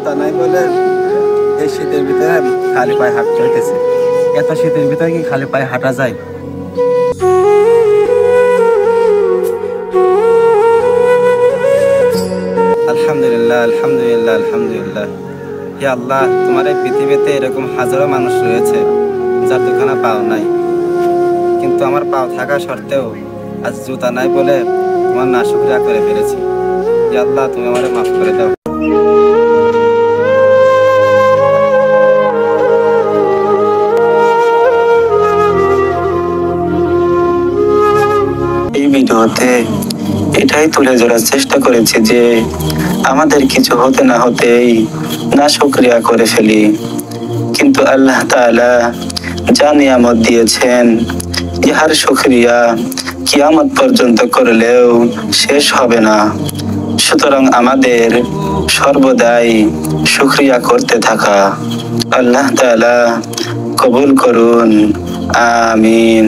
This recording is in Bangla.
জুতা নাই বলে এই শীতের ভিতরে খালি পায়ে হাঁটতে হইতেছে। এত শীতের ভিতরে কি খালি পায়ে হাঁটা যায়? আলহামদুলিল্লাহ, আলহামদুলিল্লাহ, আলহামদুলিল্লাহ। হে আল্লাহ, তোমার এই পৃথিবীতে এরকম হাজারো মানুষ রয়েছে যার দুখানা পাও নাই, কিন্তু আমার পাও থাকা সত্ত্বেও আজ জুতা নাই বলে তোমার নাশুকরিয়া করে ফেলেছি। হে আল্লাহ, তুমি আমারে মাফ করে দাও। এই ভিডিওতে এটাই তুলে ধরার চেষ্টা করেছি যে আমাদের কিছু হতে না হতেই নাশুকরিয়া করে ফেলি, কিন্তু আল্লাহ তাআলা যা নিয়ামত দিয়েছেন ইহার শুকরিয়া কিয়ামত পর্যন্ত করলেও শেষ হবে না। সুতরাং আমাদের সর্বদাই শুকরিয়া করতে থাকা। আল্লাহ তাআলা কবুল করুন, আমিন।